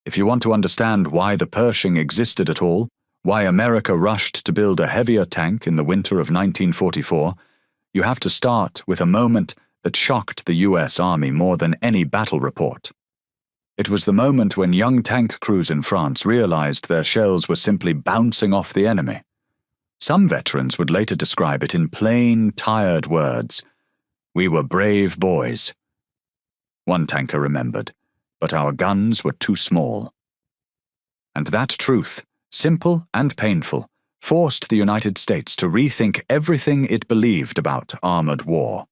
If you want to understand why the Pershing existed at all, why America rushed to build a heavier tank in the winter of 1944, you have to start with a moment that shocked the US Army more than any battle report. It was the moment when young tank crews in France realized their shells were simply bouncing off the enemy. Some veterans would later describe it in plain, tired words. "We were brave boys." One tanker remembered, "But our guns were too small." And that truth, simple and painful, forced the United States to rethink everything it believed about armored war.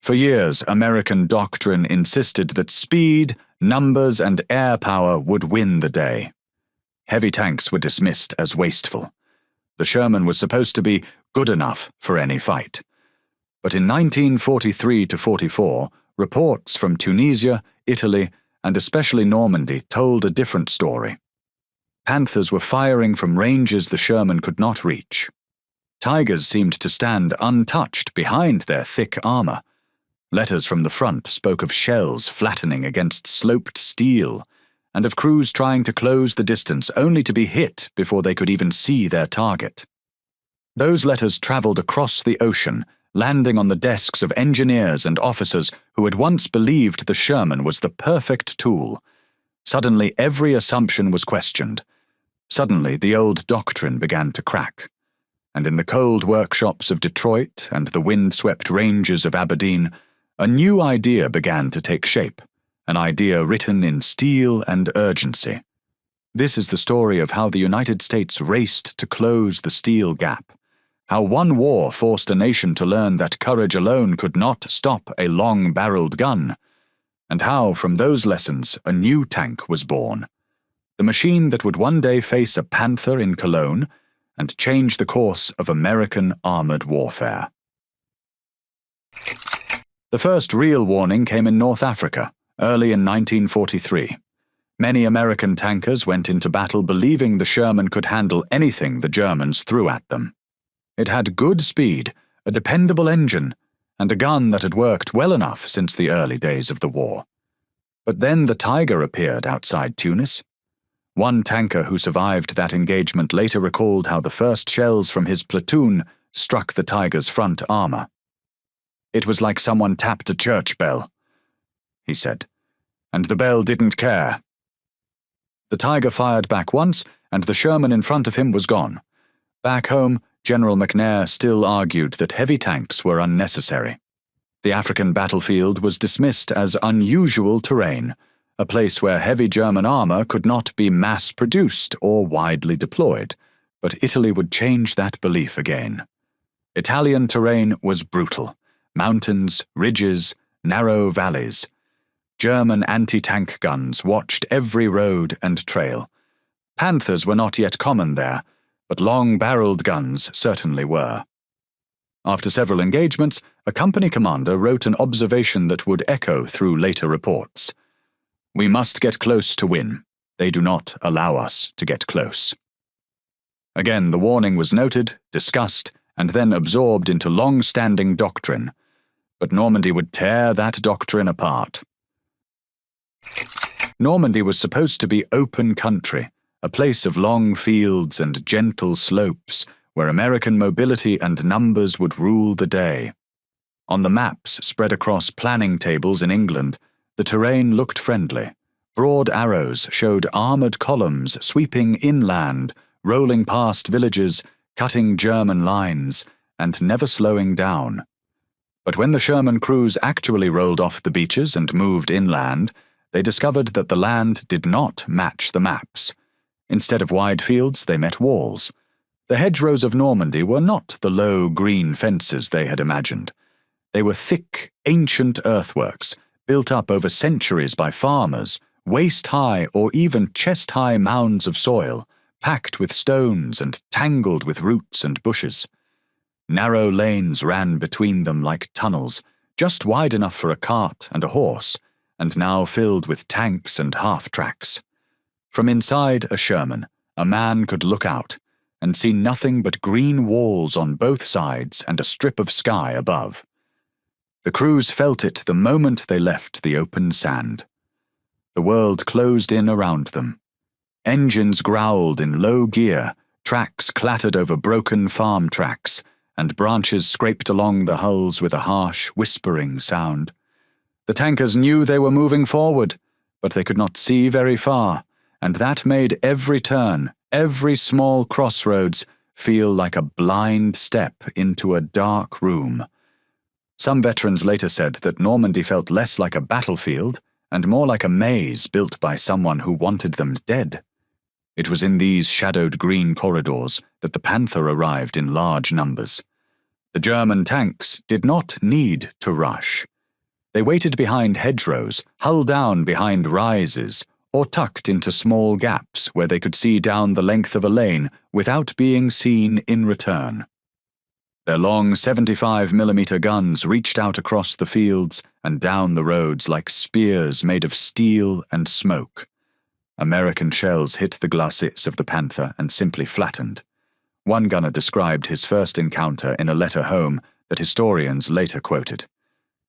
For years, American doctrine insisted that speed, numbers, and air power would win the day. Heavy tanks were dismissed as wasteful. The Sherman was supposed to be good enough for any fight. But in 1943 to 44, reports from Tunisia, Italy, and especially Normandy told a different story. Panthers were firing from ranges the Sherman could not reach. Tigers seemed to stand untouched behind their thick armor. Letters from the front spoke of shells flattening against sloped steel, and of crews trying to close the distance only to be hit before they could even see their target. Those letters traveled across the ocean, landing on the desks of engineers and officers who had once believed the Sherman was the perfect tool. Suddenly, every assumption was questioned. Suddenly, the old doctrine began to crack. And in the cold workshops of Detroit and the wind-swept ranges of Aberdeen, a new idea began to take shape, an idea written in steel and urgency. This is the story of how the United States raced to close the steel gap, how one war forced a nation to learn that courage alone could not stop a long-barreled gun, and how, from those lessons, a new tank was born, the machine that would one day face a Panther in Cologne and change the course of American armored warfare. The first real warning came in North Africa, early in 1943. Many American tankers went into battle believing the Sherman could handle anything the Germans threw at them. It had good speed, a dependable engine, and a gun that had worked well enough since the early days of the war. But then the Tiger appeared outside Tunis. One tanker who survived that engagement later recalled how the first shells from his platoon struck the Tiger's front armor. "It was like someone tapped a church bell," he said, "and the bell didn't care." The Tiger fired back once, and the Sherman in front of him was gone. Back home, General McNair still argued that heavy tanks were unnecessary. The African battlefield was dismissed as unusual terrain, a place where heavy German armor could not be mass-produced or widely deployed, but Italy would change that belief again. Italian terrain was brutal. Mountains, ridges, narrow valleys. German anti-tank guns watched every road and trail. Panthers were not yet common there, but long-barreled guns certainly were. After several engagements, a company commander wrote an observation that would echo through later reports. "We must get close to win. They do not allow us to get close." Again, the warning was noted, discussed, and then absorbed into long-standing doctrine. But Normandy would tear that doctrine apart. Normandy was supposed to be open country, a place of long fields and gentle slopes, where American mobility and numbers would rule the day. On the maps spread across planning tables in England, the terrain looked friendly. Broad arrows showed armored columns sweeping inland, rolling past villages, cutting German lines, and never slowing down. But when the Sherman crews actually rolled off the beaches and moved inland, they discovered that the land did not match the maps. Instead of wide fields, they met walls. The hedgerows of Normandy were not the low green fences they had imagined. They were thick, ancient earthworks, built up over centuries by farmers, waist-high or even chest-high mounds of soil, packed with stones and tangled with roots and bushes. Narrow lanes ran between them like tunnels, just wide enough for a cart and a horse, and now filled with tanks and half-tracks. From inside a Sherman, a man could look out and see nothing but green walls on both sides and a strip of sky above. The crews felt it the moment they left the open sand. The world closed in around them. Engines growled in low gear, tracks clattered over broken farm tracks, and branches scraped along the hulls with a harsh, whispering sound. The tankers knew they were moving forward, but they could not see very far, and that made every turn, every small crossroads, feel like a blind step into a dark room. Some veterans later said that Normandy felt less like a battlefield and more like a maze built by someone who wanted them dead. It was in these shadowed green corridors that the Panther arrived in large numbers. The German tanks did not need to rush. They waited behind hedgerows, hull down behind rises, or tucked into small gaps where they could see down the length of a lane without being seen in return. Their long 75mm guns reached out across the fields and down the roads like spears made of steel and smoke. American shells hit the glacis of the Panther and simply flattened. One gunner described his first encounter in a letter home that historians later quoted.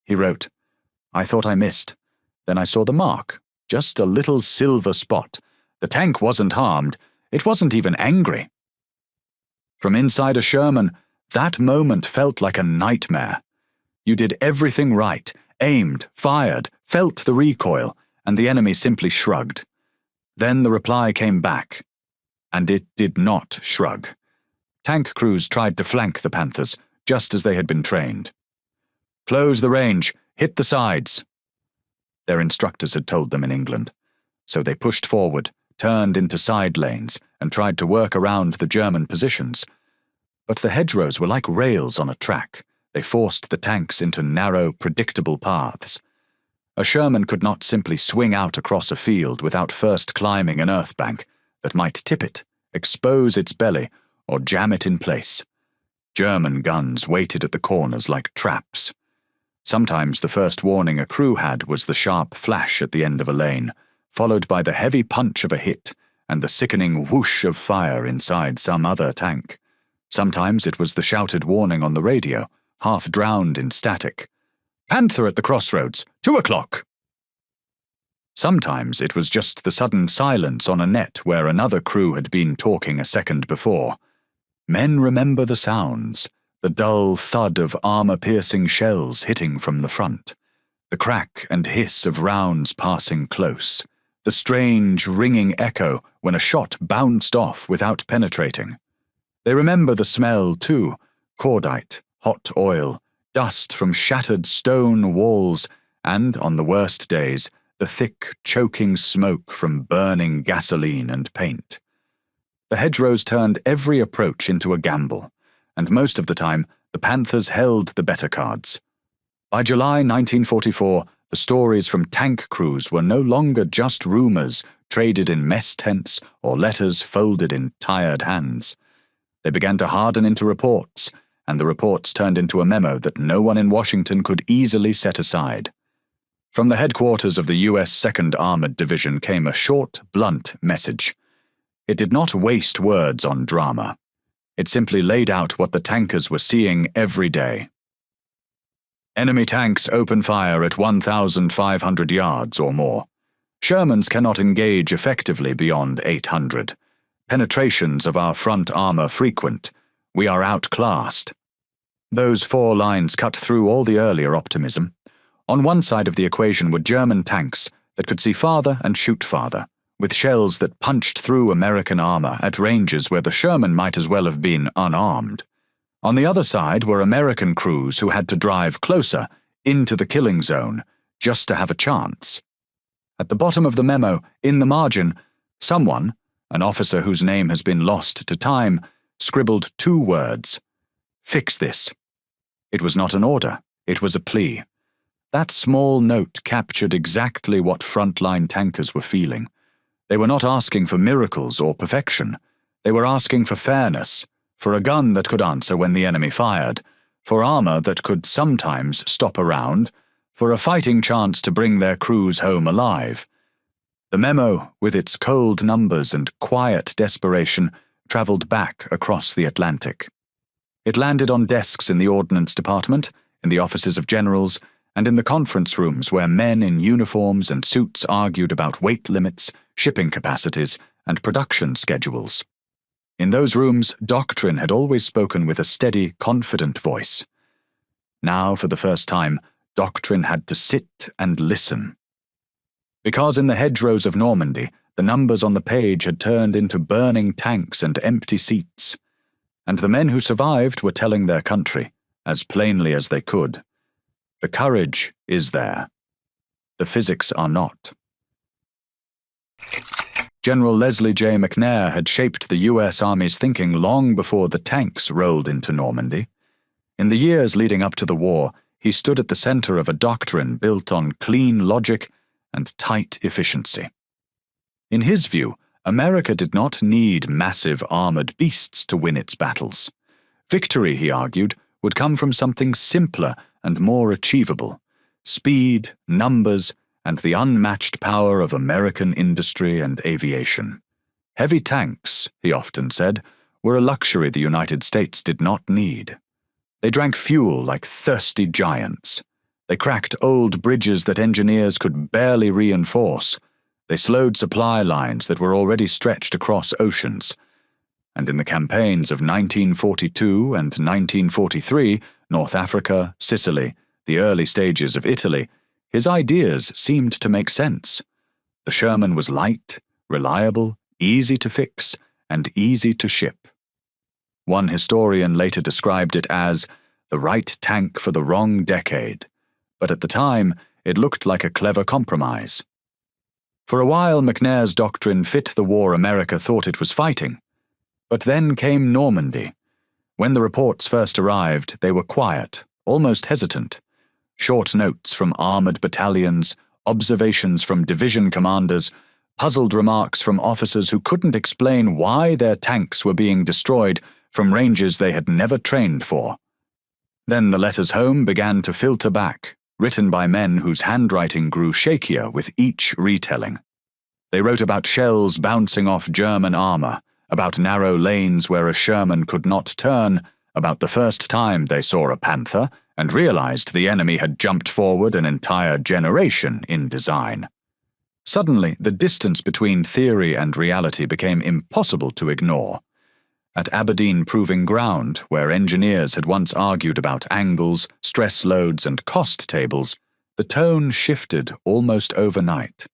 He wrote, "I thought I missed. Then I saw the mark, just a little silver spot. The tank wasn't harmed. It wasn't even angry." From inside a Sherman, that moment felt like a nightmare. You did everything right, aimed, fired, felt the recoil, and the enemy simply shrugged. Then the reply came back, and it did not shrug. Tank crews tried to flank the Panthers, just as they had been trained. "Close the range, hit the sides," their instructors had told them in England. So they pushed forward, turned into side lanes, and tried to work around the German positions. But the hedgerows were like rails on a track. They forced the tanks into narrow, predictable paths. A Sherman could not simply swing out across a field without first climbing an earth bank that might tip it, expose its belly, or jam it in place. German guns waited at the corners like traps. Sometimes the first warning a crew had was the sharp flash at the end of a lane, followed by the heavy punch of a hit and the sickening whoosh of fire inside some other tank. Sometimes it was the shouted warning on the radio, half drowned in static. "Panther at the crossroads, 2 o'clock." Sometimes it was just the sudden silence on a net where another crew had been talking a second before. Men remember the sounds, the dull thud of armor-piercing shells hitting from the front, the crack and hiss of rounds passing close, the strange ringing echo when a shot bounced off without penetrating. They remember the smell, too, cordite, hot oil, dust from shattered stone walls, and, on the worst days, the thick, choking smoke from burning gasoline and paint. The hedgerows turned every approach into a gamble, and most of the time, the Panthers held the better cards. By July 1944, the stories from tank crews were no longer just rumors traded in mess tents or letters folded in tired hands. They began to harden into reports, and the reports turned into a memo that no one in Washington could easily set aside. From the headquarters of the U.S. 2nd Armored Division came a short, blunt message. It did not waste words on drama. It simply laid out what the tankers were seeing every day. Enemy tanks open fire at 1,500 yards or more. Shermans cannot engage effectively beyond 800. Penetrations of our front armor frequent. We are outclassed. Those 4 lines cut through all the earlier optimism. On one side of the equation were German tanks that could see farther and shoot farther, with shells that punched through American armor at ranges where the Sherman might as well have been unarmed. On the other side were American crews who had to drive closer, into the killing zone, just to have a chance. At the bottom of the memo, in the margin, someone, an officer whose name has been lost to time, scribbled 2 words. "Fix this." It was not an order, it was a plea. That small note captured exactly what frontline tankers were feeling. They were not asking for miracles or perfection. They were asking for fairness, for a gun that could answer when the enemy fired, for armor that could sometimes stop around, for a fighting chance to bring their crews home alive. The memo, with its cold numbers and quiet desperation, traveled back across the Atlantic. It landed on desks in the Ordnance Department, in the offices of generals, and in the conference rooms where men in uniforms and suits argued about weight limits, shipping capacities, and production schedules. In those rooms, doctrine had always spoken with a steady, confident voice. Now, for the first time, doctrine had to sit and listen. Because in the hedgerows of Normandy, the numbers on the page had turned into burning tanks and empty seats, and the men who survived were telling their country, as plainly as they could, the courage is there. The physics are not. General Leslie J. McNair had shaped the U.S. Army's thinking long before the tanks rolled into Normandy. In the years leading up to the war, he stood at the center of a doctrine built on clean logic and tight efficiency. In his view, America did not need massive armored beasts to win its battles. Victory, he argued, would come from something simpler and more achievable: speed, numbers, and the unmatched power of American industry and aviation. Heavy tanks, he often said, were a luxury the United States did not need. They drank fuel like thirsty giants. They cracked old bridges that engineers could barely reinforce. They slowed supply lines that were already stretched across oceans. And in the campaigns of 1942 and 1943, North Africa, Sicily, the early stages of Italy, his ideas seemed to make sense. The Sherman was light, reliable, easy to fix, and easy to ship. One historian later described it as the right tank for the wrong decade, but at the time it looked like a clever compromise. For a while, McNair's doctrine fit the war America thought it was fighting. But then came Normandy. When the reports first arrived, they were quiet, almost hesitant. Short notes from armored battalions, observations from division commanders, puzzled remarks from officers who couldn't explain why their tanks were being destroyed from ranges they had never trained for. Then the letters home began to filter back, written by men whose handwriting grew shakier with each retelling. They wrote about shells bouncing off German armor, about narrow lanes where a Sherman could not turn, about the first time they saw a Panther and realized the enemy had jumped forward an entire generation in design. Suddenly, the distance between theory and reality became impossible to ignore. At Aberdeen Proving Ground, where engineers had once argued about angles, stress loads, and cost tables, the tone shifted almost overnight.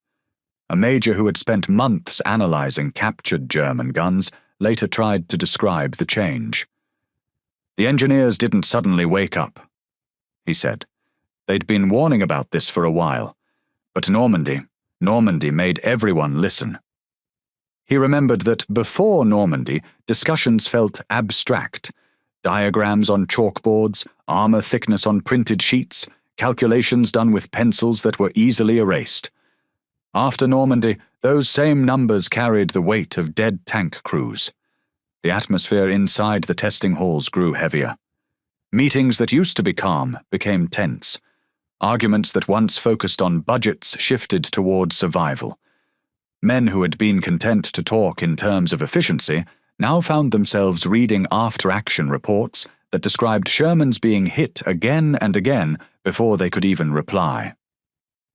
A major who had spent months analyzing captured German guns later tried to describe the change. The engineers didn't suddenly wake up, he said. They'd been warning about this for a while, but Normandy made everyone listen. He remembered that before Normandy, discussions felt abstract. Diagrams on chalkboards, armor thickness on printed sheets, calculations done with pencils that were easily erased. After Normandy, those same numbers carried the weight of dead tank crews. The atmosphere inside the testing halls grew heavier. Meetings that used to be calm became tense. Arguments that once focused on budgets shifted toward survival. Men who had been content to talk in terms of efficiency now found themselves reading after-action reports that described Shermans being hit again and again before they could even reply.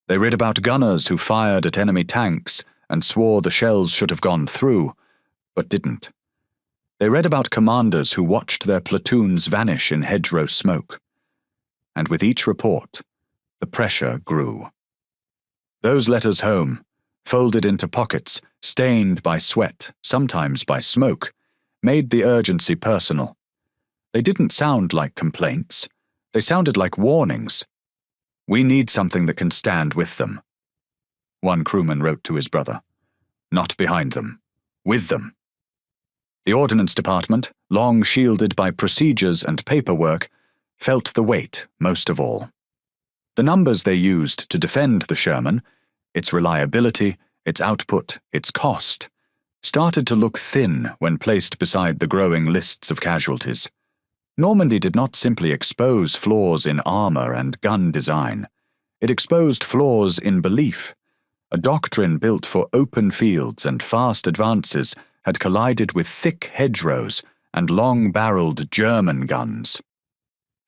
They read about gunners who fired at enemy tanks and swore the shells should have gone through, but didn't. They read about commanders who watched their platoons vanish in hedgerow smoke. And with each report, the pressure grew. Those letters home, folded into pockets, stained by sweat, sometimes by smoke, made the urgency personal. They didn't sound like complaints. They sounded like warnings. We need something that can stand with them. One crewman wrote to his brother. Not behind them, with them. The Ordnance Department, long shielded by procedures and paperwork, felt the weight most of all. The numbers they used to defend the Sherman, its reliability, its output, its cost, started to look thin when placed beside the growing lists of casualties. Normandy did not simply expose flaws in armor and gun design. It exposed flaws in belief. A doctrine built for open fields and fast advances had collided with thick hedgerows and long-barreled German guns.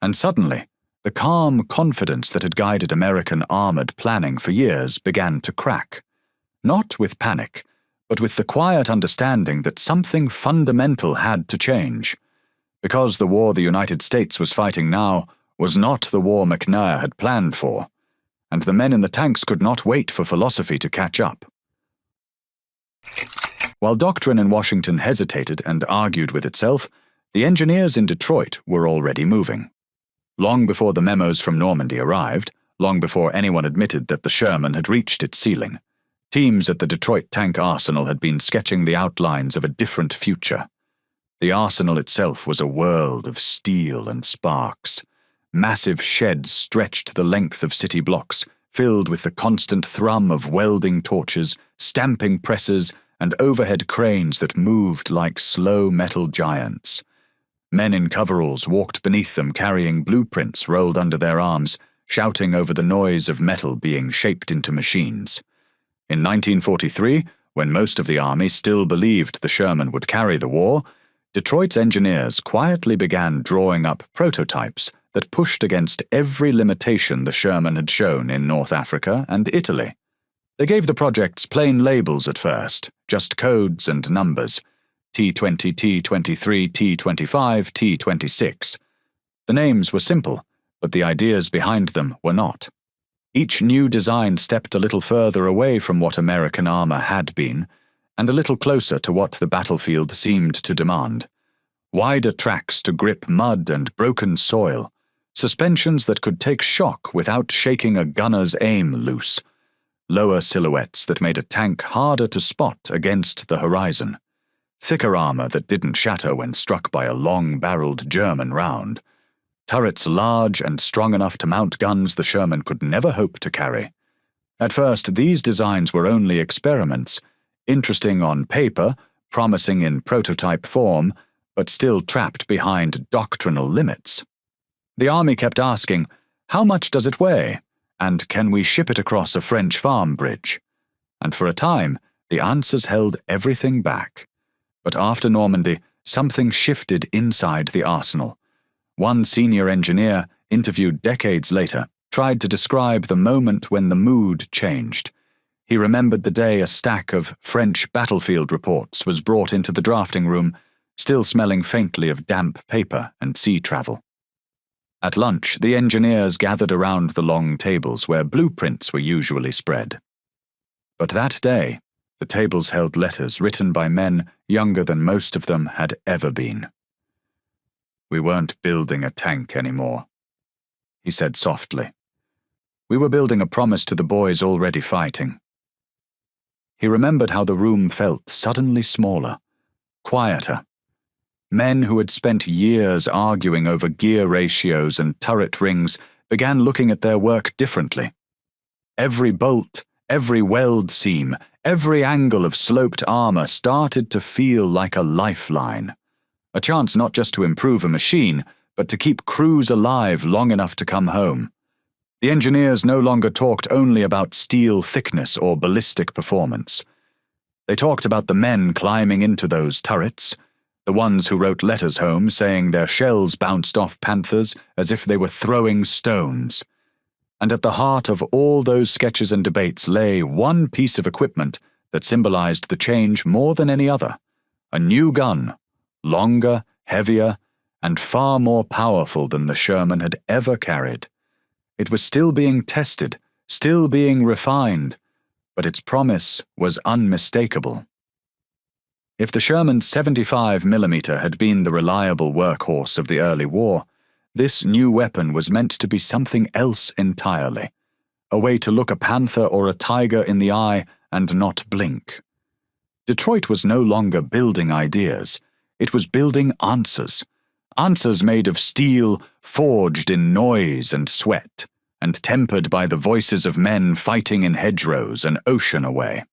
And suddenly, The calm confidence that had guided American armored planning for years began to crack. Not with panic, but with the quiet understanding that something fundamental had to change. Because the war the United States was fighting now was not the war McNair had planned for, and the men in the tanks could not wait for philosophy to catch up. While doctrine in Washington hesitated and argued with itself, the engineers in Detroit were already moving. Long before the memos from Normandy arrived, long before anyone admitted that the Sherman had reached its ceiling, teams at the Detroit tank arsenal had been sketching the outlines of a different future. The arsenal itself was a world of steel and sparks. Massive sheds stretched the length of city blocks, filled with the constant thrum of welding torches, stamping presses, and overhead cranes that moved like slow metal giants. Men in coveralls walked beneath them carrying blueprints rolled under their arms, shouting over the noise of metal being shaped into machines. In 1943, when most of the army still believed the Sherman would carry the war, Detroit's engineers quietly began drawing up prototypes that pushed against every limitation the Sherman had shown in North Africa and Italy. They gave the projects plain labels at first, just codes and numbers: T-20, T-23, T-25, T-26. The names were simple, but the ideas behind them were not. Each new design stepped a little further away from what American armor had been, and a little closer to what the battlefield seemed to demand. Wider tracks to grip mud and broken soil, suspensions that could take shock without shaking a gunner's aim loose, lower silhouettes that made a tank harder to spot against the horizon, thicker armor that didn't shatter when struck by a long-barreled German round, turrets large and strong enough to mount guns the Sherman could never hope to carry. At first, these designs were only experiments, interesting on paper, promising in prototype form, but still trapped behind doctrinal limits. The army kept asking, how much does it weigh? And can we ship it across a French farm bridge? And for a time, the answers held everything back. But after Normandy, something shifted inside the arsenal. One senior engineer, interviewed decades later, tried to describe the moment when the mood changed. He remembered the day a stack of French battlefield reports was brought into the drafting room, still smelling faintly of damp paper and sea travel. At lunch, the engineers gathered around the long tables where blueprints were usually spread. But that day, the tables held letters written by men younger than most of them had ever been. "We weren't building a tank anymore," he said softly. "We were building a promise to the boys already fighting." He remembered how the room felt suddenly smaller, quieter. Men who had spent years arguing over gear ratios and turret rings began looking at their work differently. Every bolt, every weld seam, every angle of sloped armor started to feel like a lifeline. A chance not just to improve a machine, but to keep crews alive long enough to come home. The engineers no longer talked only about steel thickness or ballistic performance. They talked about the men climbing into those turrets, the ones who wrote letters home saying their shells bounced off Panthers as if they were throwing stones. And at the heart of all those sketches and debates lay one piece of equipment that symbolized the change more than any other: a new gun, longer, heavier, and far more powerful than the Sherman had ever carried. It was still being tested, still being refined, but its promise was unmistakable. If the Sherman's 75mm had been the reliable workhorse of the early war, this new weapon was meant to be something else entirely, a way to look a panther or a tiger in the eye and not blink. Detroit was no longer building ideas, it was building answers. Answers made of steel, forged in noise and sweat, and tempered by the voices of men fighting in hedgerows an ocean away.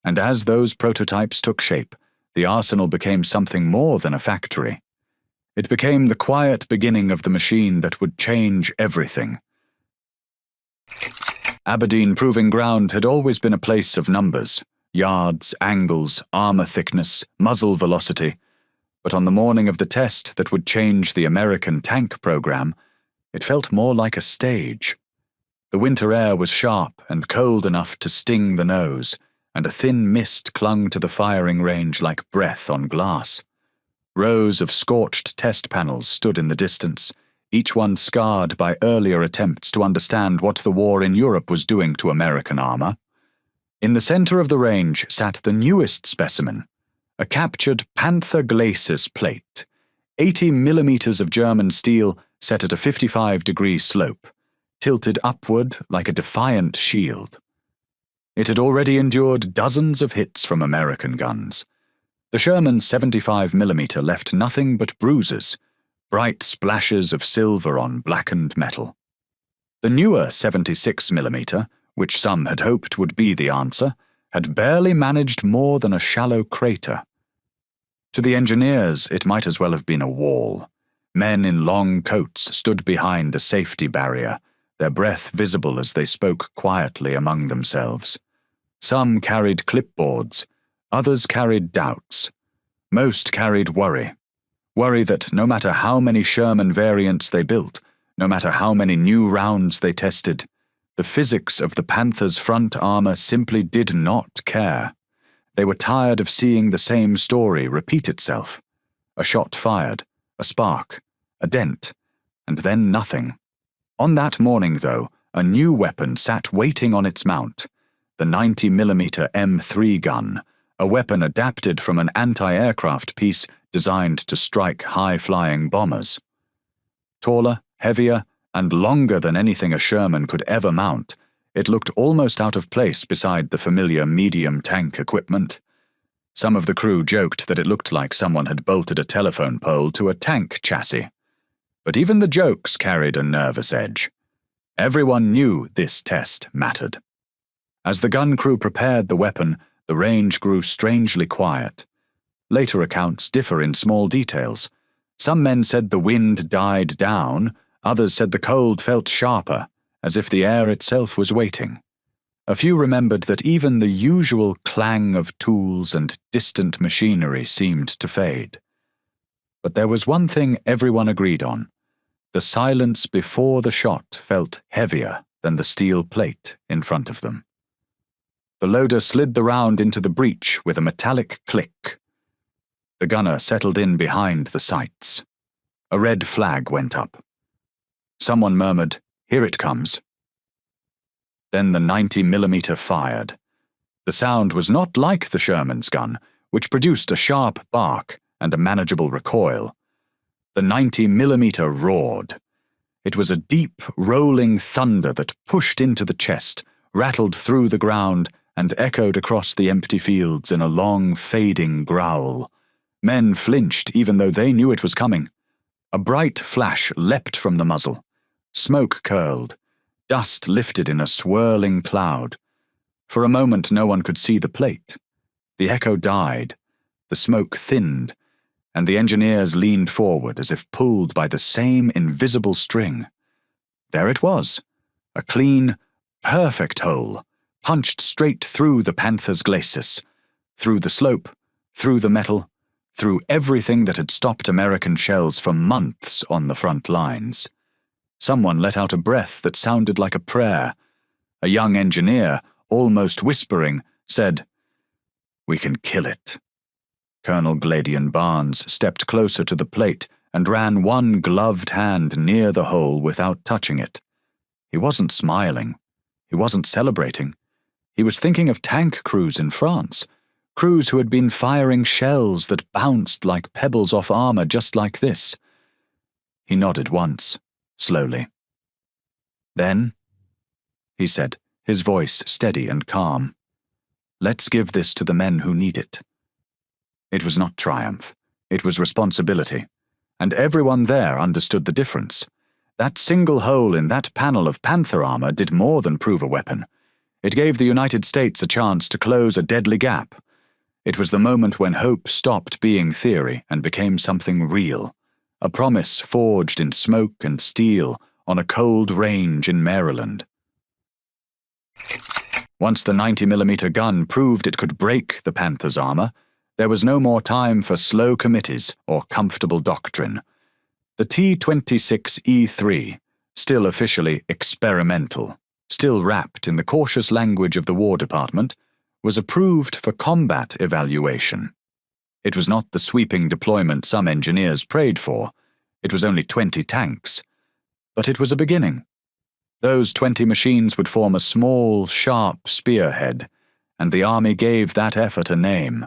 And as those prototypes took shape, the arsenal became something more than a factory. It became the quiet beginning of the machine that would change everything. Aberdeen Proving Ground had always been a place of numbers: yards, angles, armor thickness, muzzle velocity. But on the morning of the test that would change the American tank program, It felt more like a stage. The winter air was sharp and cold enough to sting the nose, and a thin mist clung to the firing range like breath on glass. Rows of scorched test panels stood in the distance, each one scarred by earlier attempts to understand what the war in Europe was doing to American armor. In the center of the range sat the newest specimen, a captured Panther glacis plate, 80 millimeters of German steel set at a 55-degree slope, tilted upward like a defiant shield. It had already endured dozens of hits from American guns. The Sherman's 75mm left nothing but bruises, bright splashes of silver on blackened metal. The newer 76mm, which some had hoped would be the answer, had barely managed more than a shallow crater. To the engineers, it might as well have been a wall. Men in long coats stood behind a safety barrier, their breath visible as they spoke quietly among themselves. Some carried clipboards, others carried doubts. Most carried worry. Worry that no matter how many Sherman variants they built, no matter how many new rounds they tested, the physics of the Panther's front armor simply did not care. They were tired of seeing the same story repeat itself. A shot fired, a spark, a dent, and then nothing. On that morning, though, a new weapon sat waiting on its mount, the 90mm M3 gun, a weapon adapted from an anti-aircraft piece designed to strike high-flying bombers. Taller, heavier, and longer than anything a Sherman could ever mount, it looked almost out of place beside the familiar medium tank equipment. Some of the crew joked that it looked like someone had bolted a telephone pole to a tank chassis. But even the jokes carried a nervous edge. Everyone knew this test mattered. As the gun crew prepared the weapon, the range grew strangely quiet. Later accounts differ in small details. Some men said the wind died down, others said the cold felt sharper, as if the air itself was waiting. A few remembered that even the usual clang of tools and distant machinery seemed to fade. But there was one thing everyone agreed on. The silence before the shot felt heavier than the steel plate in front of them. The loader slid the round into the breech with a metallic click. The gunner settled in behind the sights. A red flag went up. Someone murmured, "Here it comes." Then the 90mm fired. The sound was not like the Sherman's gun, which produced a sharp bark and a manageable recoil. The 90mm roared. It was a deep, rolling thunder that pushed into the chest, rattled through the ground, and echoed across the empty fields in a long, fading growl. Men flinched even though they knew it was coming. A bright flash leapt from the muzzle. Smoke curled. Dust lifted in a swirling cloud. For a moment no one could see the plate. The echo died. The smoke thinned, and the engineers leaned forward as if pulled by the same invisible string. There it was, a clean, perfect hole, punched straight through the Panther's glacis, through the slope, through the metal, through everything that had stopped American shells for months on the front lines. Someone let out a breath that sounded like a prayer. A young engineer, almost whispering, said, "We can kill it." Colonel Gladian Barnes stepped closer to the plate and ran one gloved hand near the hole without touching it. He wasn't smiling. He wasn't celebrating. He was thinking of tank crews in France, crews who had been firing shells that bounced like pebbles off armor just like this. He nodded once, slowly. "Then," he said, his voice steady and calm, "let's give this to the men who need it." It was not triumph. It was responsibility. And everyone there understood the difference. That single hole in that panel of Panther armor did more than prove a weapon. It gave the United States a chance to close a deadly gap. It was the moment when hope stopped being theory and became something real, a promise forged in smoke and steel on a cold range in Maryland. Once the 90mm gun proved it could break the Panther's armor, there was no more time for slow committees or comfortable doctrine. The T-26E3, still officially experimental, still wrapped in the cautious language of the War Department, was approved for combat evaluation. It was not the sweeping deployment some engineers prayed for. It was only 20 tanks. But it was a beginning. Those 20 machines would form a small, sharp spearhead, and the Army gave that effort a name: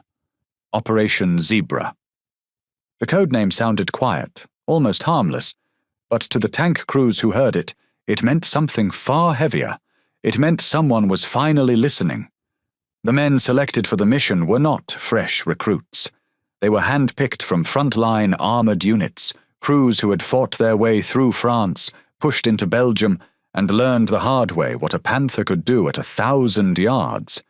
Operation Zebra. The code name sounded quiet, almost harmless, but to the tank crews who heard it, it meant something far heavier. It meant someone was finally listening. The men selected for the mission were not fresh recruits. They were hand-picked from front-line armored units, crews who had fought their way through France, pushed into Belgium, and learned the hard way what a Panther could do at 1,000 yards.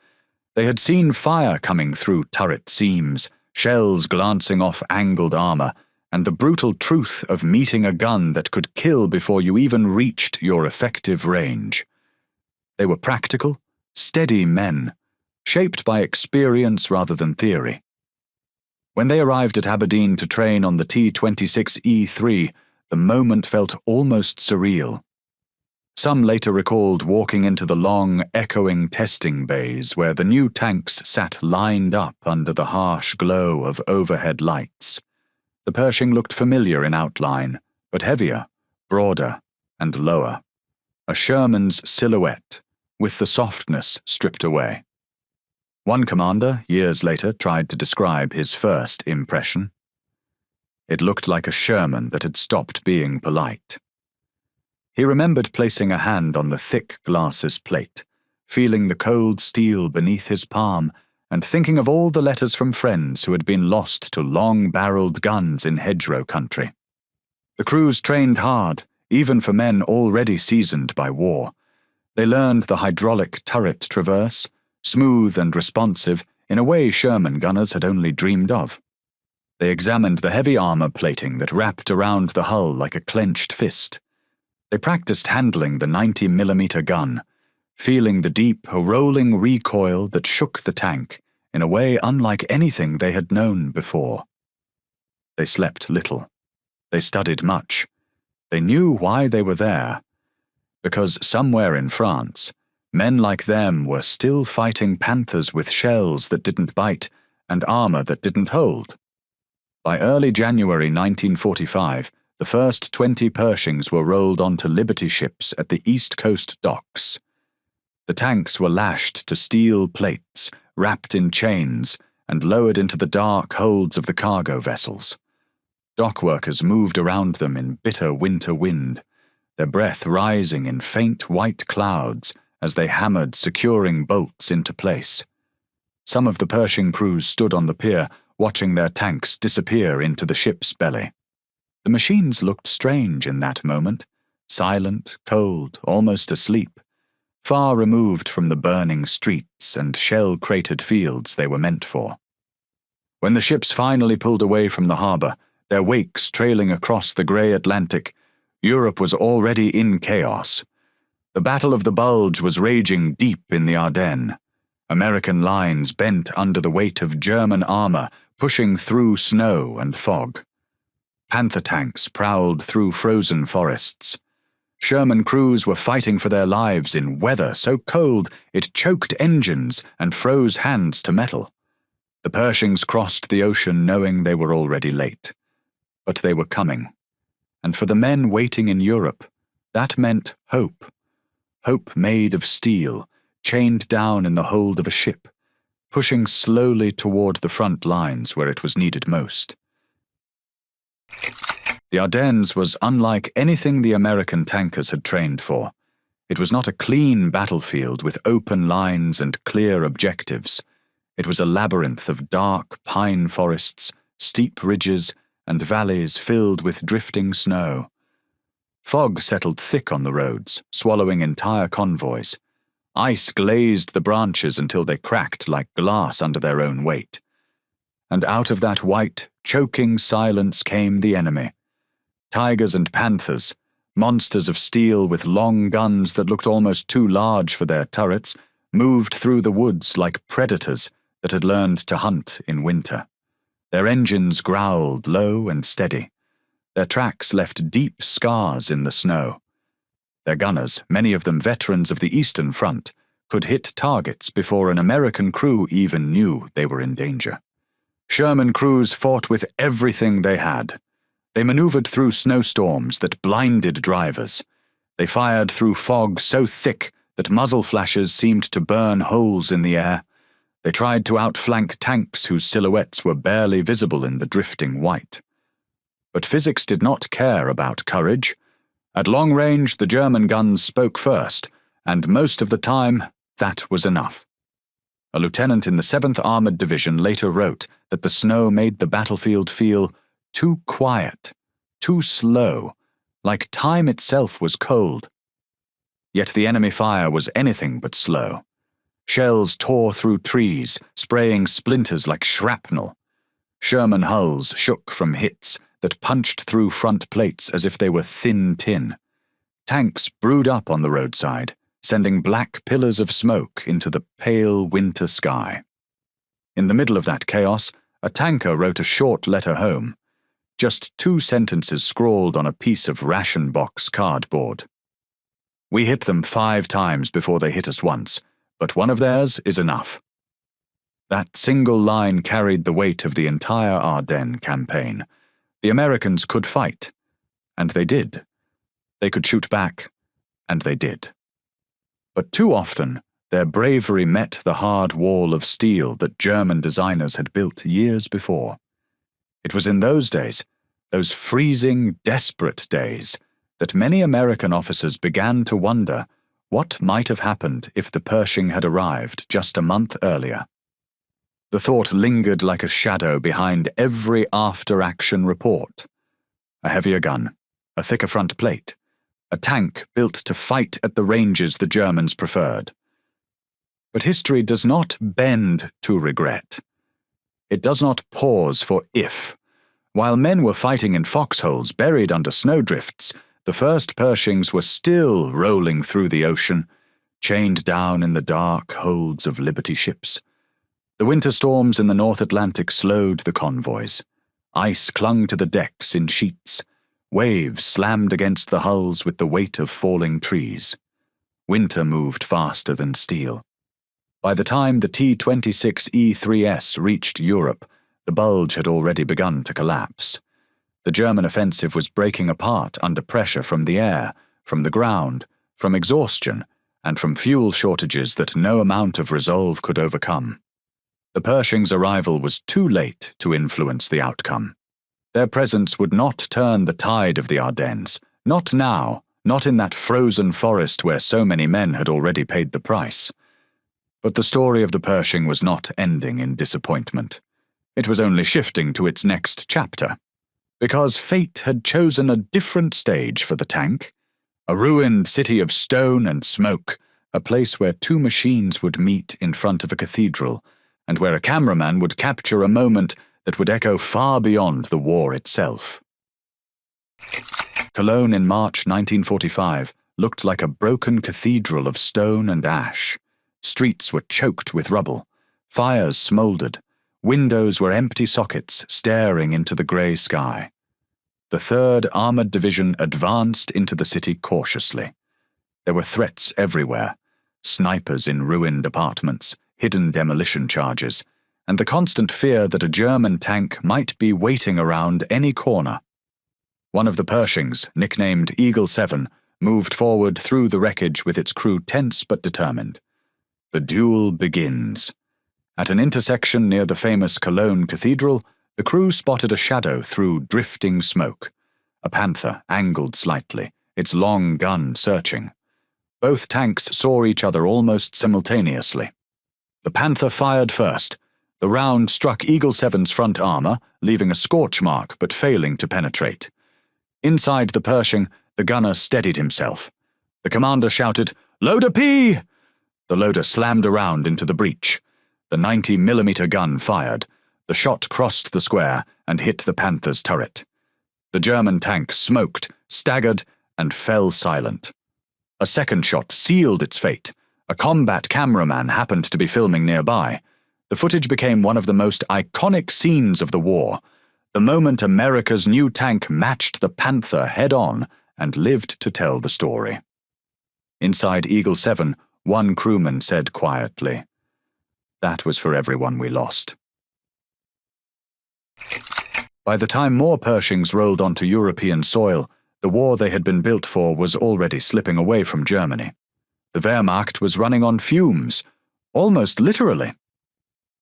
They had seen fire coming through turret seams, shells glancing off angled armor, and the brutal truth of meeting a gun that could kill before you even reached your effective range. They were practical, steady men, shaped by experience rather than theory. When they arrived at Aberdeen to train on the T-26E3, the moment felt almost surreal. Some later recalled walking into the long, echoing testing bays where the new tanks sat lined up under the harsh glow of overhead lights. The Pershing looked familiar in outline, but heavier, broader, and lower. A Sherman's silhouette, with the softness stripped away. One commander, years later, tried to describe his first impression. It looked like a Sherman that had stopped being polite. He remembered placing a hand on the thick glasses plate, feeling the cold steel beneath his palm, and thinking of all the letters from friends who had been lost to long-barreled guns in hedgerow country. The crews trained hard, even for men already seasoned by war. They learned the hydraulic turret traverse, smooth and responsive in a way Sherman gunners had only dreamed of. They examined the heavy armor plating that wrapped around the hull like a clenched fist. They practiced handling the 90mm gun, feeling the deep, rolling recoil that shook the tank in a way unlike anything they had known before. They slept little. They studied much. They knew why they were there. Because somewhere in France, men like them were still fighting Panthers with shells that didn't bite and armor that didn't hold. By early January 1945, the first 20 Pershings were rolled onto Liberty ships at the East Coast docks. The tanks were lashed to steel plates, wrapped in chains, and lowered into the dark holds of the cargo vessels. Dock workers moved around them in bitter winter wind, their breath rising in faint white clouds as they hammered securing bolts into place. Some of the Pershing crews stood on the pier, watching their tanks disappear into the ship's belly. The machines looked strange in that moment, silent, cold, almost asleep, far removed from the burning streets and shell-cratered fields they were meant for. When the ships finally pulled away from the harbor, their wakes trailing across the grey Atlantic, Europe was already in chaos. The Battle of the Bulge was raging deep in the Ardennes. American lines bent under the weight of German armor, pushing through snow and fog. Panther tanks prowled through frozen forests. Sherman crews were fighting for their lives in weather so cold it choked engines and froze hands to metal. The Pershings crossed the ocean knowing they were already late. But they were coming. And for the men waiting in Europe, that meant hope. Hope made of steel, chained down in the hold of a ship, pushing slowly toward the front lines where it was needed most. The Ardennes was unlike anything the American tankers had trained for. It was not a clean battlefield with open lines and clear objectives. It was a labyrinth of dark pine forests, steep ridges, and valleys filled with drifting snow. Fog settled thick on the roads, swallowing entire convoys. Ice glazed the branches until they cracked like glass under their own weight. And out of that white, choking silence came the enemy. Tigers and panthers, monsters of steel with long guns that looked almost too large for their turrets, moved through the woods like predators that had learned to hunt in winter. Their engines growled low and steady. Their tracks left deep scars in the snow. Their gunners, many of them veterans of the Eastern Front, could hit targets before an American crew even knew they were in danger. Sherman crews fought with everything they had. They maneuvered through snowstorms that blinded drivers. They fired through fog so thick that muzzle flashes seemed to burn holes in the air. They tried to outflank tanks whose silhouettes were barely visible in the drifting white. But physics did not care about courage. At long range, the German guns spoke first, and most of the time, that was enough. A lieutenant in the 7th Armored Division later wrote that the snow made the battlefield feel too quiet, too slow, like time itself was cold. Yet the enemy fire was anything but slow. Shells tore through trees, spraying splinters like shrapnel. Sherman hulls shook from hits that punched through front plates as if they were thin tin. Tanks brewed up on the roadside, sending black pillars of smoke into the pale winter sky. In the middle of that chaos, a tanker wrote a short letter home, just 2 sentences scrawled on a piece of ration box cardboard. "We hit them 5 times before they hit us once, but one of theirs is enough." That single line carried the weight of the entire Ardennes campaign. The Americans could fight, and they did. They could shoot back, and they did. But too often, their bravery met the hard wall of steel that German designers had built years before. It was in those days, those freezing, desperate days, that many American officers began to wonder what might have happened if the Pershing had arrived just a month earlier. The thought lingered like a shadow behind every after-action report. A heavier gun, a thicker front plate, a tank built to fight at the ranges the Germans preferred. But history does not bend to regret. It does not pause for if. While men were fighting in foxholes buried under snowdrifts, the first Pershings were still rolling through the ocean, chained down in the dark holds of Liberty ships. The winter storms in the North Atlantic slowed the convoys. Ice clung to the decks in sheets. Waves slammed against the hulls with the weight of falling trees. Winter moved faster than steel. By the time the T-26 E-3S reached Europe, the bulge had already begun to collapse. The German offensive was breaking apart under pressure from the air, from the ground, from exhaustion, and from fuel shortages that no amount of resolve could overcome. The Pershing's arrival was too late to influence the outcome. Their presence would not turn the tide of the Ardennes, not now, not in that frozen forest where so many men had already paid the price. But the story of the Pershing was not ending in disappointment. It was only shifting to its next chapter. Because fate had chosen a different stage for the tank, a ruined city of stone and smoke, a place where 2 machines would meet in front of a cathedral, and where a cameraman would capture a moment that would echo far beyond the war itself. Cologne in March 1945 looked like a broken cathedral of stone and ash. Streets were choked with rubble. Fires smouldered. Windows were empty sockets staring into the grey sky. The 3rd Armored Division advanced into the city cautiously. There were threats everywhere. Snipers in ruined apartments, hidden demolition charges, and the constant fear that a German tank might be waiting around any corner. One of the Pershings, nicknamed Eagle 7, moved forward through the wreckage with its crew tense but determined. The duel begins. At an intersection near the famous Cologne Cathedral, the crew spotted a shadow through drifting smoke. A Panther angled slightly, its long gun searching. Both tanks saw each other almost simultaneously. The Panther fired first. The round struck Eagle 7's front armor, leaving a scorch mark but failing to penetrate. Inside the Pershing, the gunner steadied himself. The commander shouted, "Loader P!" The loader slammed around into the breach. The 90mm gun fired. The shot crossed the square and hit the Panther's turret. The German tank smoked, staggered, and fell silent. A second shot sealed its fate. A combat cameraman happened to be filming nearby. The footage became one of the most iconic scenes of the war, the moment America's new tank matched the Panther head-on and lived to tell the story. Inside Eagle 7, one crewman said quietly, "That was for everyone we lost." By the time more Pershings rolled onto European soil, the war they had been built for was already slipping away from Germany. The Wehrmacht was running on fumes, almost literally.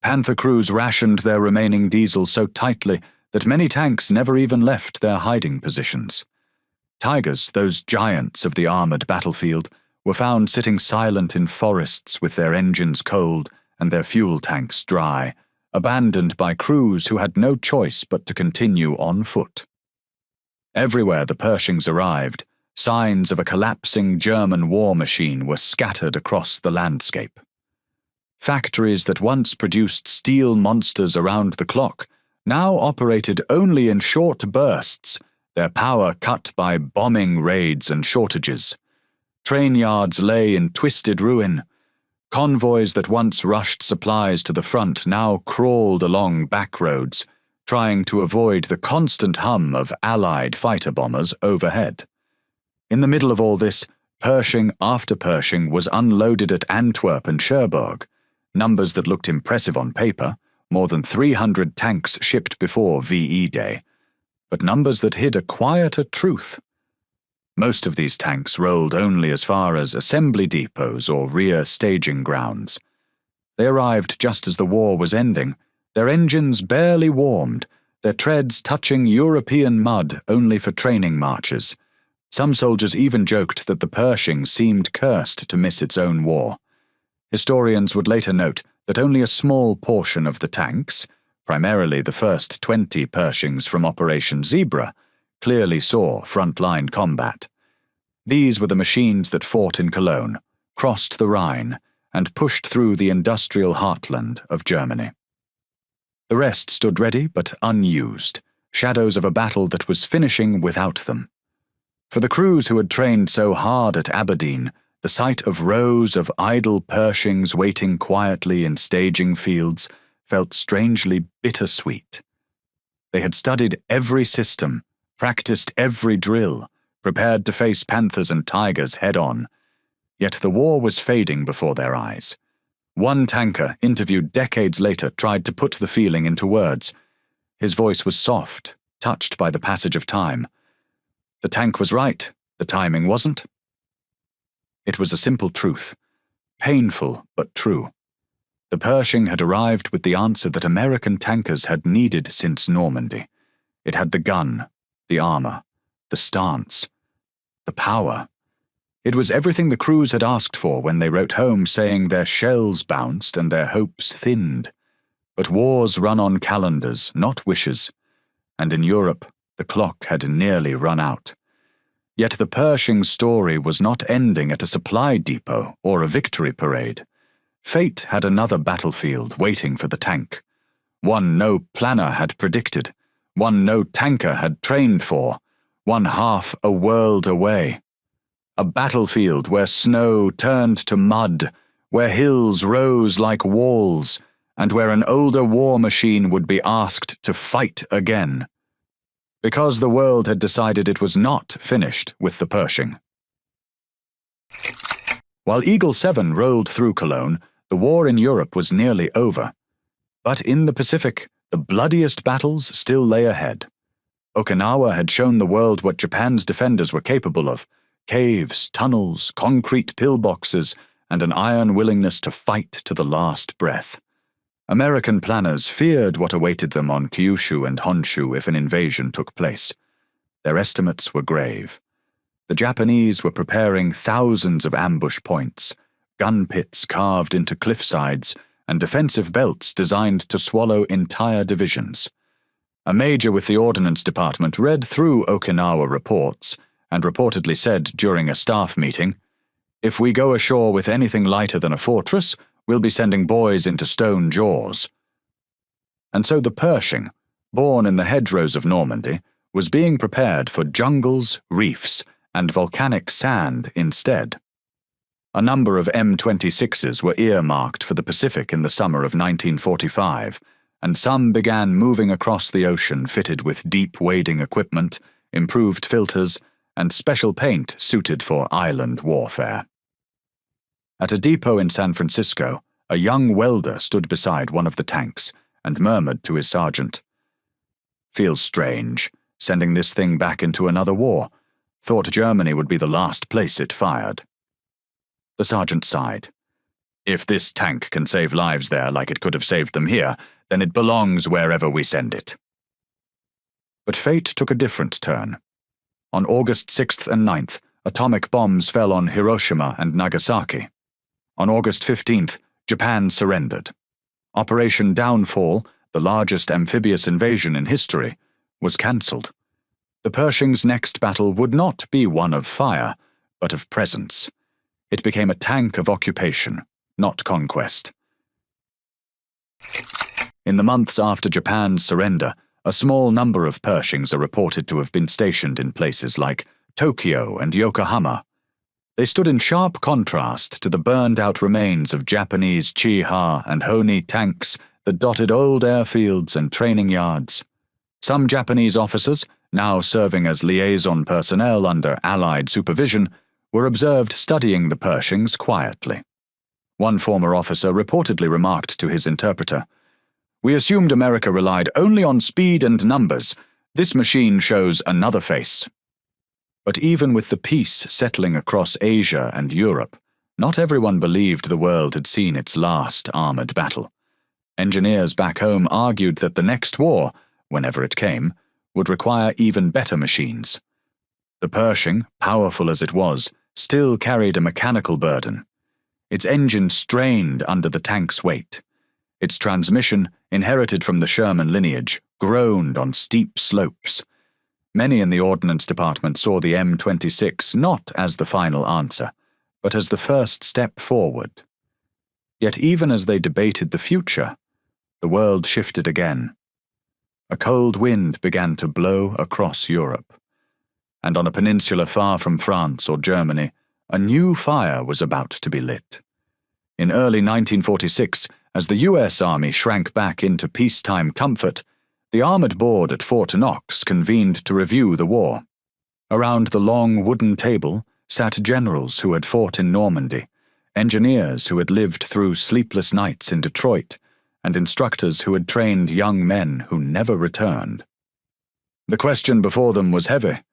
Panther crews rationed their remaining diesel so tightly that many tanks never even left their hiding positions. Tigers, those giants of the armored battlefield, were found sitting silent in forests with their engines cold and their fuel tanks dry, abandoned by crews who had no choice but to continue on foot. Everywhere the Pershings arrived, signs of a collapsing German war machine were scattered across the landscape. Factories that once produced steel monsters around the clock now operated only in short bursts, their power cut by bombing raids and shortages. Train yards lay in twisted ruin. Convoys that once rushed supplies to the front now crawled along back roads, trying to avoid the constant hum of Allied fighter bombers overhead. In the middle of all this, Pershing after Pershing was unloaded at Antwerp and Cherbourg, numbers that looked impressive on paper, more than 300 tanks shipped before VE Day, but numbers that hid a quieter truth. Most of these tanks rolled only as far as assembly depots or rear staging grounds. They arrived just as the war was ending, their engines barely warmed, their treads touching European mud only for training marches. Some soldiers even joked that the Pershing seemed cursed to miss its own war. Historians would later note that only a small portion of the tanks, primarily the first 20 Pershings from Operation Zebra, clearly saw front-line combat. These were the machines that fought in Cologne, crossed the Rhine, and pushed through the industrial heartland of Germany. The rest stood ready but unused, shadows of a battle that was finishing without them. For the crews who had trained so hard at Aberdeen, the sight of rows of idle Pershings waiting quietly in staging fields felt strangely bittersweet. They had studied every system, practiced every drill, prepared to face Panthers and Tigers head-on. Yet the war was fading before their eyes. One tanker, interviewed decades later, tried to put the feeling into words. His voice was soft, touched by the passage of time. The tank was right, the timing wasn't. It was a simple truth, painful but true. The Pershing had arrived with the answer that American tankers had needed since Normandy. It had the gun, the armor, the stance, the power. It was everything the crews had asked for when they wrote home saying their shells bounced and their hopes thinned. But wars run on calendars, not wishes. And in Europe, the clock had nearly run out. Yet the Pershing story was not ending at a supply depot or a victory parade. Fate had another battlefield waiting for the tank. One no planner had predicted, one no tanker had trained for, one half a world away. A battlefield where snow turned to mud, where hills rose like walls, and where an older war machine would be asked to fight again. Because the world had decided it was not finished with the Pershing. While Eagle 7 rolled through Cologne, the war in Europe was nearly over. But in the Pacific, the bloodiest battles still lay ahead. Okinawa had shown the world what Japan's defenders were capable of: caves, tunnels, concrete pillboxes, and an iron willingness to fight to the last breath. American planners feared what awaited them on Kyushu and Honshu if an invasion took place. Their estimates were grave. The Japanese were preparing thousands of ambush points, gun pits carved into cliff sides, and defensive belts designed to swallow entire divisions. A major with the Ordnance Department read through Okinawa reports and reportedly said during a staff meeting, "If we go ashore with anything lighter than a fortress, we'll be sending boys into stone jaws." And so the Pershing, born in the hedgerows of Normandy, was being prepared for jungles, reefs, and volcanic sand instead. A number of M26s were earmarked for the Pacific in the summer of 1945, and some began moving across the ocean fitted with deep wading equipment, improved filters, and special paint suited for island warfare. At a depot in San Francisco, a young welder stood beside one of the tanks and murmured to his sergeant, "Feels strange, sending this thing back into another war. Thought Germany would be the last place it fired." The sergeant sighed. "If this tank can save lives there like it could have saved them here, then it belongs wherever we send it." But fate took a different turn. On August 6th and 9th, atomic bombs fell on Hiroshima and Nagasaki. On August 15th, Japan surrendered. Operation Downfall, the largest amphibious invasion in history, was cancelled. The Pershing's next battle would not be one of fire, but of presence. It became a tank of occupation, not conquest. In the months after Japan's surrender, a small number of Pershings are reported to have been stationed in places like Tokyo and Yokohama. They stood in sharp contrast to the burned-out remains of Japanese Chi-Ha and Honi tanks that dotted old airfields and training yards. Some Japanese officers, now serving as liaison personnel under Allied supervision, were observed studying the Pershings quietly. One former officer reportedly remarked to his interpreter, "We assumed America relied only on speed and numbers. This machine shows another face." But even with the peace settling across Asia and Europe, not everyone believed the world had seen its last armored battle. Engineers back home argued that the next war, whenever it came, would require even better machines. The Pershing, powerful as it was, still carried a mechanical burden. Its engine strained under the tank's weight. Its transmission, inherited from the Sherman lineage, groaned on steep slopes. Many in the Ordnance Department saw the M26 not as the final answer, but as the first step forward. Yet even as they debated the future, the world shifted again. A cold wind began to blow across Europe, and on a peninsula far from France or Germany, a new fire was about to be lit. In early 1946, as the US Army shrank back into peacetime comfort, the Armored Board at Fort Knox convened to review the war. Around the long wooden table sat generals who had fought in Normandy, engineers who had lived through sleepless nights in Detroit, and instructors who had trained young men who never returned. The question before them was heavy.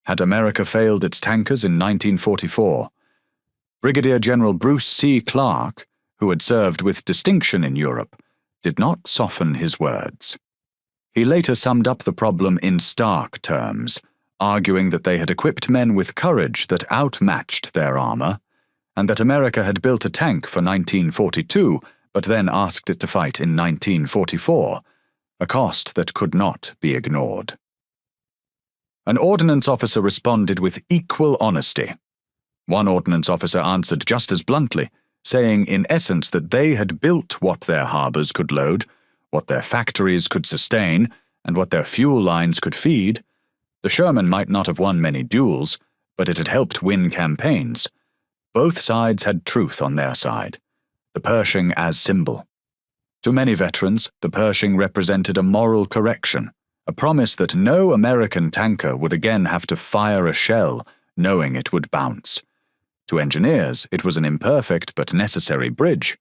Had America failed its tankers in 1944? Brigadier General Bruce C. Clark, who had served with distinction in Europe, did not soften his words. He later summed up the problem in stark terms, arguing that they had equipped men with courage that outmatched their armor, and that America had built a tank for 1942, but then asked it to fight in 1944, a cost that could not be ignored. An ordnance officer responded with equal honesty. One ordnance officer answered just as bluntly, saying in essence that they had built what their harbors could load, what their factories could sustain, and what their fuel lines could feed. The Sherman might not have won many duels, but it had helped win campaigns. Both sides had truth on their side, the Pershing as symbol. To many veterans, the Pershing represented a moral correction, a promise that no American tanker would again have to fire a shell, knowing it would bounce. To engineers, it was an imperfect but necessary bridge.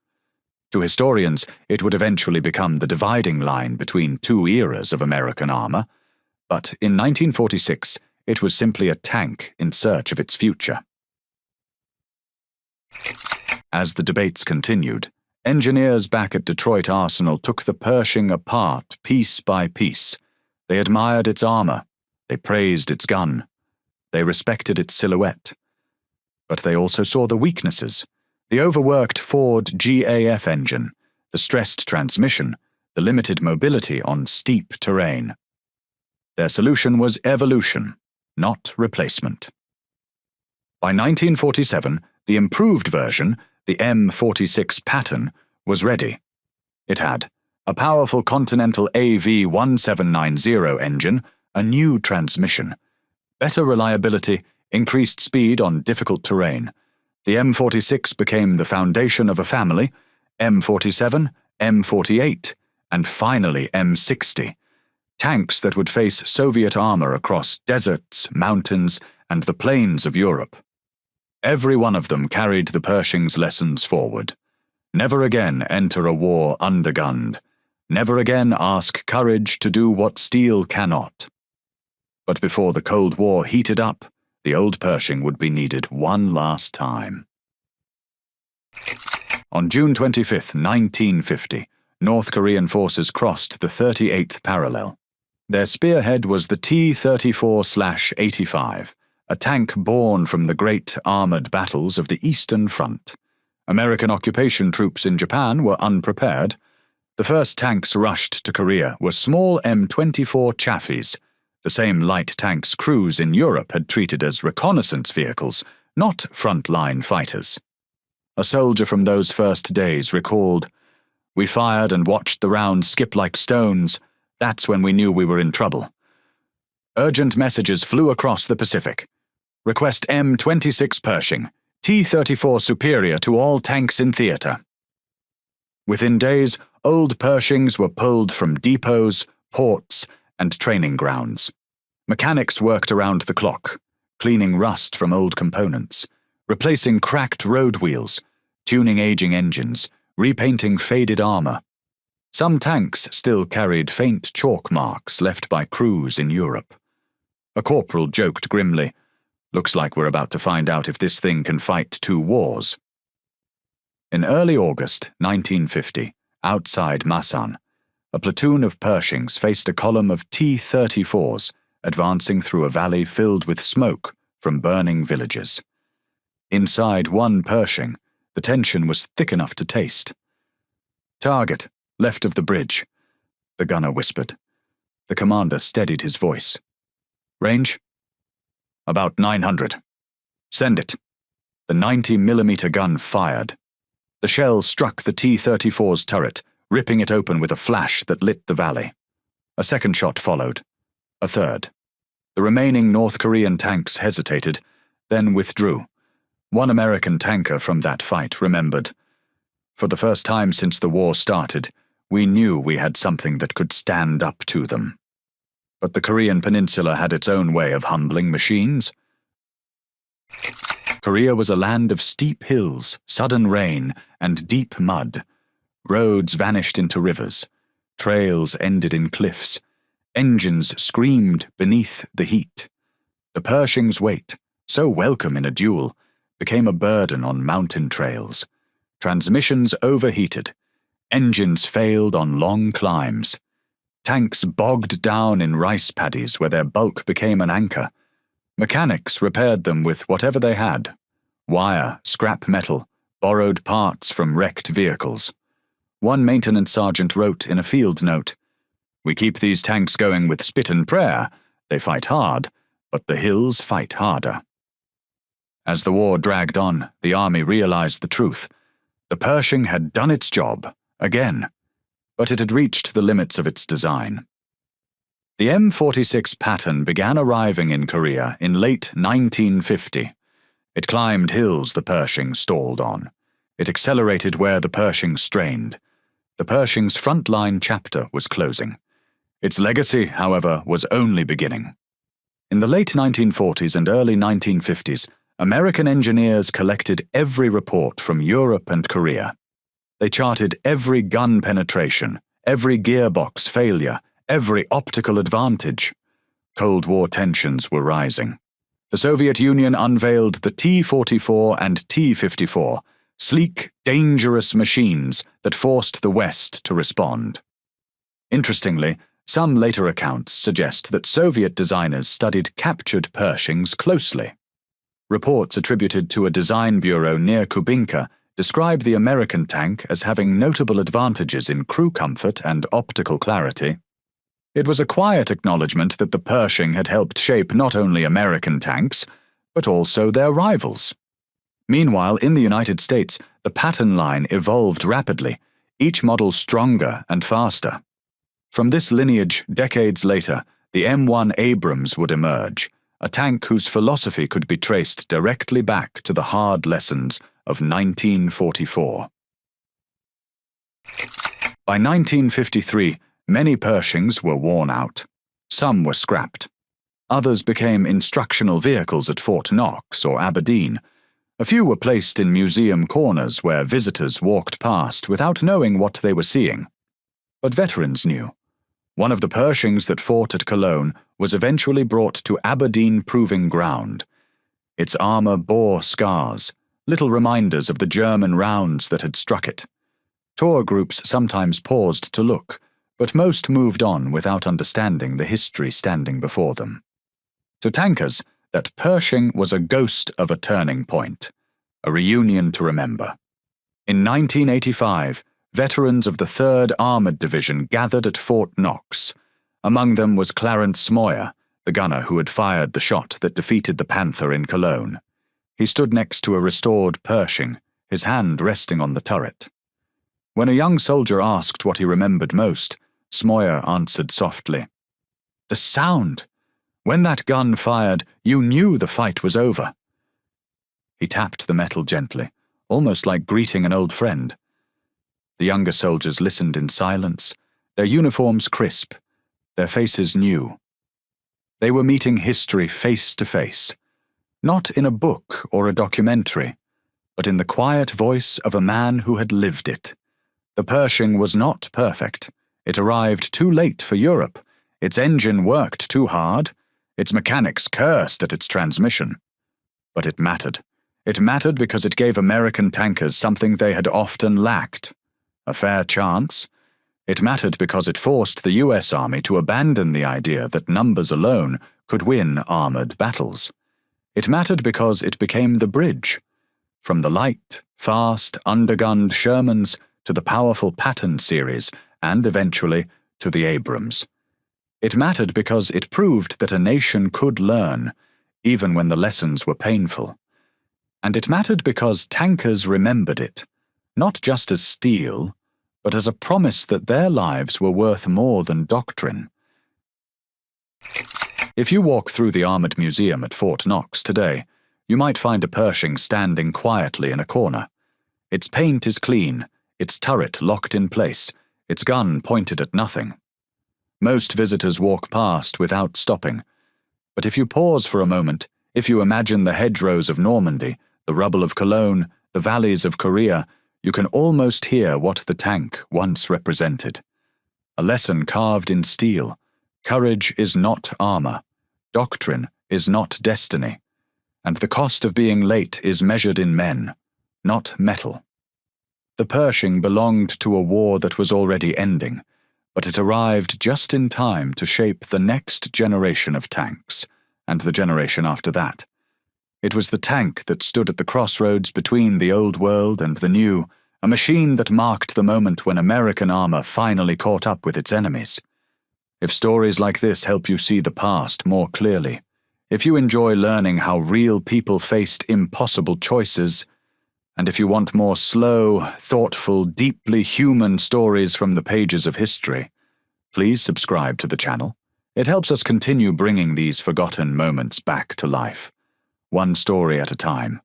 To historians, it would eventually become the dividing line between two eras of American armor, but in 1946, it was simply a tank in search of its future. As the debates continued, engineers back at Detroit Arsenal took the Pershing apart piece by piece. They admired its armor, they praised its gun, they respected its silhouette. But they also saw the weaknesses: the overworked Ford GAF engine, the stressed transmission, the limited mobility on steep terrain. Their solution was evolution, not replacement. By 1947, the improved version, the M26 Pattern, was ready. It had a powerful Continental AV1790 engine, a new transmission, better reliability, increased speed on difficult terrain. The M46 became the foundation of a family: M47, M48, and finally M60, tanks that would face Soviet armor across deserts, mountains, and the plains of Europe. Every one of them carried the Pershing's lessons forward. Never again enter a war undergunned. Never again ask courage to do what steel cannot. But before the Cold War heated up, the old Pershing would be needed one last time. On June 25, 1950, North Korean forces crossed the 38th parallel. Their spearhead was the T-34/85, a tank born from the great armored battles of the Eastern Front. American occupation troops in Japan were unprepared. The first tanks rushed to Korea were small M24 Chaffies, the same light tanks crews in Europe had treated as reconnaissance vehicles, not front-line fighters. A soldier from those first days recalled, "We fired and watched the rounds skip like stones. That's when we knew we were in trouble." Urgent messages flew across the Pacific. Request M26 Pershing, T-34 superior to all tanks in theater. Within days, old Pershings were pulled from depots, ports, and training grounds. Mechanics worked around the clock, cleaning rust from old components, replacing cracked road wheels, tuning aging engines, repainting faded armor. Some tanks still carried faint chalk marks left by crews in Europe. A corporal joked grimly, "Looks like we're about to find out if this thing can fight 2 wars." In early August 1950, outside Masan, a platoon of Pershings faced a column of T-34s advancing through a valley filled with smoke from burning villages. Inside one Pershing, the tension was thick enough to taste. "Target, left of the bridge," the gunner whispered. The commander steadied his voice. "Range?" "About 900. Send it." The 90mm gun fired. The shell struck the T-34's turret, ripping it open with a flash that lit the valley. A second shot followed. A third. The remaining North Korean tanks hesitated, then withdrew. One American tanker from that fight remembered, "For the first time since the war started, we knew we had something that could stand up to them." But the Korean peninsula had its own way of humbling machines. Korea was a land of steep hills, sudden rain, and deep mud. Roads vanished into rivers. Trails ended in cliffs. Engines screamed beneath the heat. The Pershing's weight, so welcome in a duel, became a burden on mountain trails. Transmissions overheated. Engines failed on long climbs. Tanks bogged down in rice paddies where their bulk became an anchor. Mechanics repaired them with whatever they had: wire, scrap metal, borrowed parts from wrecked vehicles. One maintenance sergeant wrote in a field note, "We keep these tanks going with spit and prayer. They fight hard, but the hills fight harder." As the war dragged on, the army realized the truth. The Pershing had done its job, again, but it had reached the limits of its design. The M26 pattern began arriving in Korea in late 1950. It climbed hills the Pershing stalled on. It accelerated where the Pershing strained. The Pershing's frontline chapter was closing. Its legacy, however, was only beginning. In the late 1940s and early 1950s, American engineers collected every report from Europe and Korea. They charted every gun penetration, every gearbox failure, every optical advantage. Cold War tensions were rising. The Soviet Union unveiled the T-44 and T-54, sleek, dangerous machines that forced the West to respond. Interestingly, some later accounts suggest that Soviet designers studied captured Pershings closely. Reports attributed to a design bureau near Kubinka describe the American tank as having notable advantages in crew comfort and optical clarity. It was a quiet acknowledgement that the Pershing had helped shape not only American tanks, but also their rivals. Meanwhile, in the United States, the pattern line evolved rapidly, each model stronger and faster. From this lineage, decades later, the M1 Abrams would emerge, a tank whose philosophy could be traced directly back to the hard lessons of 1944. By 1953, many Pershings were worn out. Some were scrapped. Others became instructional vehicles at Fort Knox or Aberdeen. A few were placed in museum corners where visitors walked past without knowing what they were seeing. But veterans knew. One of the Pershings that fought at Cologne was eventually brought to Aberdeen Proving Ground. Its armor bore scars, little reminders of the German rounds that had struck it. Tour groups sometimes paused to look, but most moved on without understanding the history standing before them. To tankers, that Pershing was a ghost of a turning point, a reunion to remember. In 1985, veterans of the 3rd Armored Division gathered at Fort Knox. Among them was Clarence Smoyer, the gunner who had fired the shot that defeated the Panther in Cologne. He stood next to a restored Pershing, his hand resting on the turret. When a young soldier asked what he remembered most, Smoyer answered softly, "The sound! When that gun fired, you knew the fight was over." He tapped the metal gently, almost like greeting an old friend. The younger soldiers listened in silence, their uniforms crisp, their faces new. They were meeting history face to face, not in a book or a documentary, but in the quiet voice of a man who had lived it. The Pershing was not perfect. It arrived too late for Europe. Its engine worked too hard. Its mechanics cursed at its transmission. But it mattered. It mattered because it gave American tankers something they had often lacked: a fair chance. It mattered because it forced the U.S. Army to abandon the idea that numbers alone could win armored battles. It mattered because it became the bridge, from the light, fast, undergunned Shermans to the powerful Patton series, and eventually to the Abrams. It mattered because it proved that a nation could learn, even when the lessons were painful. And it mattered because tankers remembered it, not just as steel, but as a promise that their lives were worth more than doctrine. If you walk through the Armored Museum at Fort Knox today, you might find a Pershing standing quietly in a corner. Its paint is clean, its turret locked in place, its gun pointed at nothing. Most visitors walk past without stopping. But if you pause for a moment, if you imagine the hedgerows of Normandy, the rubble of Cologne, the valleys of Korea, you can almost hear what the tank once represented. A lesson carved in steel. Courage is not armor. Doctrine is not destiny. And the cost of being late is measured in men, not metal. The Pershing belonged to a war that was already ending, but it arrived just in time to shape the next generation of tanks, and the generation after that. It was the tank that stood at the crossroads between the old world and the new, a machine that marked the moment when American armor finally caught up with its enemies. If stories like this help you see the past more clearly, if you enjoy learning how real people faced impossible choices, and if you want more slow, thoughtful, deeply human stories from the pages of history, please subscribe to the channel. It helps us continue bringing these forgotten moments back to life, one story at a time.